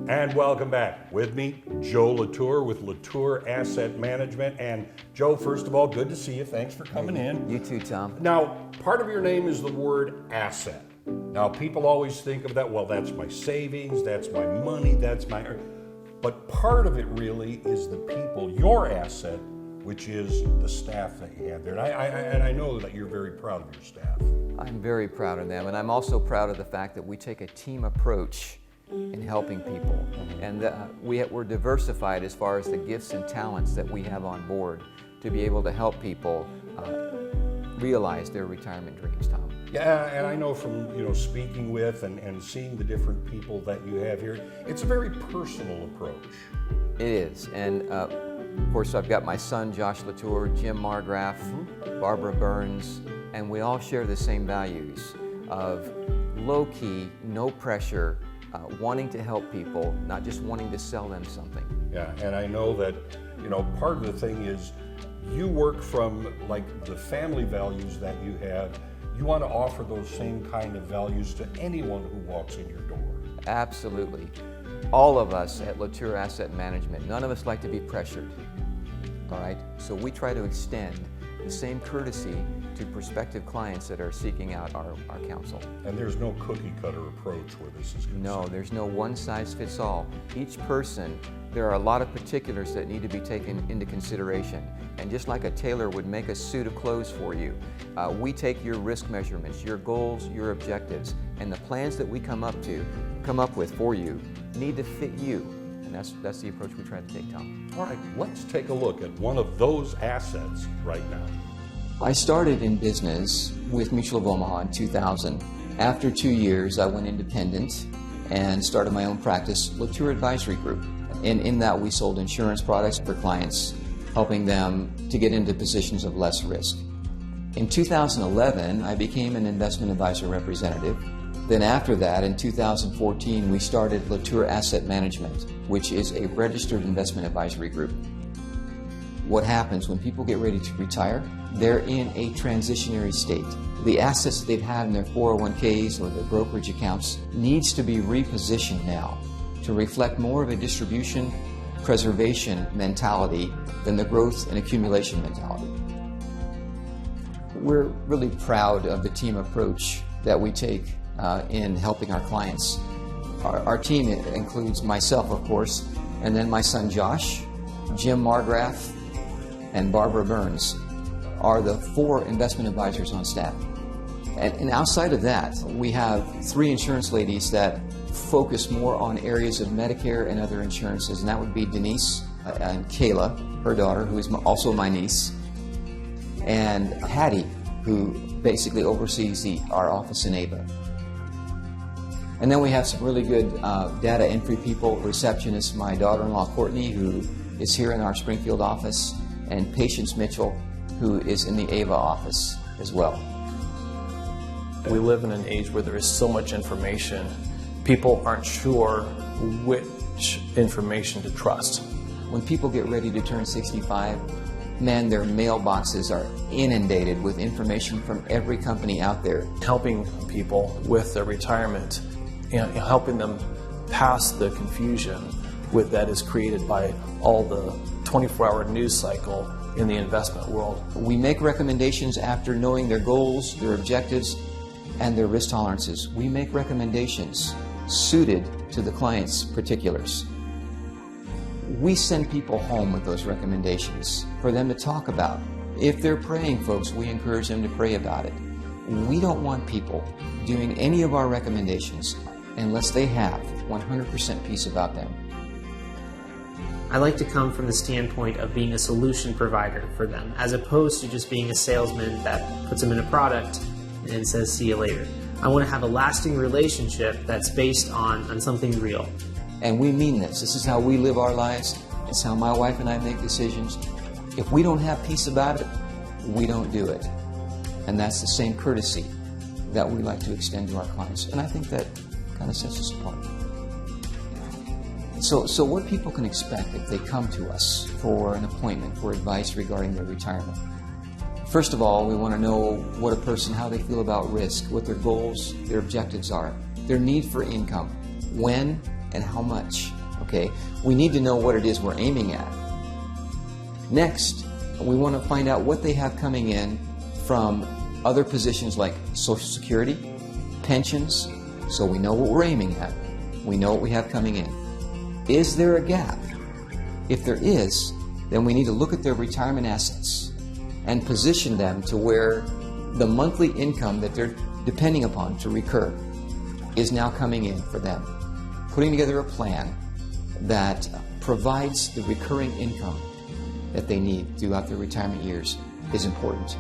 And welcome back. With me, Joe LaTour with LaTour Asset Management. And Joe, first of all, good to see you. Thanks for coming in. You too, Tom. Now, part of your name is the word asset. Now, people always think of that, well, that's my savings, that's my money, that's my... But part of it really is the people, your asset, which is the staff that you have there. And I know that you're very proud of your staff. I'm very proud of them, and I'm also proud of the fact that we take a team approach in helping people. And we're diversified as far as the gifts and talents that we have on board to be able to help people realize their retirement dreams, Tom. Yeah, and I know from speaking with and seeing the different people that you have here, it's a very personal approach. It is, and of course I've got my son Josh LaTour, Jim Margraf, Barbara Burns, and we all share the same values of low-key, no pressure, wanting to help people, not just wanting to sell them something. Yeah, and I know that, part of the thing is you work from like the family values that you have. You want to offer those same kind of values to anyone who walks in your door. Absolutely. All of us at LaTour Asset Management, none of us like to be pressured, all right? So we try to extend the same courtesy to prospective clients that are seeking out our counsel. And there's no cookie cutter approach where this is concerned. No, there's no one size fits all. Each person, there are a lot of particulars that need to be taken into consideration. And just like a tailor would make a suit of clothes for you, we take your risk measurements, your goals, your objectives, and the plans that we come up with for you need to fit you. And that's the approach we try to take, Tom. All right, let's take a look at one of those assets right now. I started in business with Mutual of Omaha in 2000. After 2 years, I went independent and started my own practice, LaTour Advisory Group. And in that, we sold insurance products for clients, helping them to get into positions of less risk. In 2011, I became an investment advisor representative. Then after that, in 2014, we started LaTour Asset Management, which is a registered investment advisory group. What happens when people get ready to retire? They're in a transitionary state. The assets that they've had in their 401ks or their brokerage accounts needs to be repositioned now to reflect more of a distribution preservation mentality than the growth and accumulation mentality. We're really proud of the team approach that we take in helping our clients. Our team includes myself, of course, and then my son Josh, Jim Margraf, and Barbara Burns are the 4 investment advisors on staff. And outside of that, we have 3 insurance ladies that focus more on areas of Medicare and other insurances, and that would be Denise and Kayla, her daughter, who is also my niece, and Hattie, who basically oversees our office in Ava. And then we have some really good data entry people, receptionists, my daughter-in-law Courtney, who is here in our Springfield office, and Patience Mitchell, who is in the Ava office as well. We live in an age where there is so much information. People aren't sure which information to trust. When people get ready to turn 65, man, their mailboxes are inundated with information from every company out there. Helping people with their retirement and helping them pass the confusion that is created by all the 24-hour news cycle in the investment world. We make recommendations after knowing their goals, their objectives, and their risk tolerances. We make recommendations suited to the client's particulars. We send people home with those recommendations for them to talk about. If they're praying, folks, we encourage them to pray about it. We don't want people doing any of our recommendations unless they have 100% peace about them. I like to come from the standpoint of being a solution provider for them, as opposed to just being a salesman that puts them in a product and says, see you later. I want to have a lasting relationship that's based on something real. And we mean this. This is how we live our lives. It's how my wife and I make decisions. If we don't have peace about it, we don't do it. And that's the same courtesy that we like to extend to our clients. And I think that kind of sets us apart. So what people can expect if they come to us for an appointment for advice regarding their retirement. First of all, we want to know what a person, how they feel about risk, what their goals, their objectives are, their need for income, when and how much. Okay, we need to know what it is we're aiming at. Next, we want to find out what they have coming in from other positions like Social Security, pensions, so we know what we're aiming at. We know what we have coming in. Is there a gap? If there is, then we need to look at their retirement assets and position them to where the monthly income that they're depending upon to recur is now coming in for them. Putting together a plan that provides the recurring income that they need throughout their retirement years is important.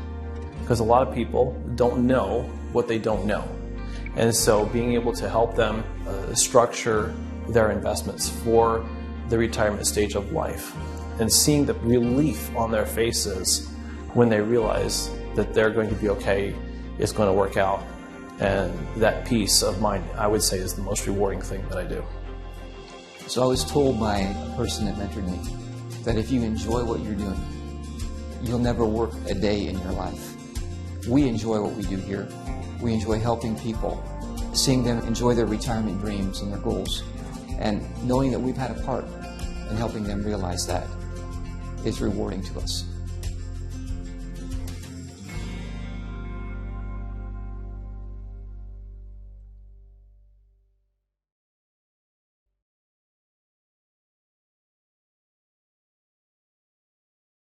Because a lot of people don't know what they don't know. And so being able to help them structure their investments for the retirement stage of life and seeing the relief on their faces when they realize that they're going to be okay, is going to work out. And that peace of mind, I would say, is the most rewarding thing that I do. So I was told by a person that mentored me that if you enjoy what you're doing, you'll never work a day in your life. We enjoy what we do here. We enjoy helping people, seeing them enjoy their retirement dreams and their goals, and knowing that we've had a part in helping them realize that is rewarding to us.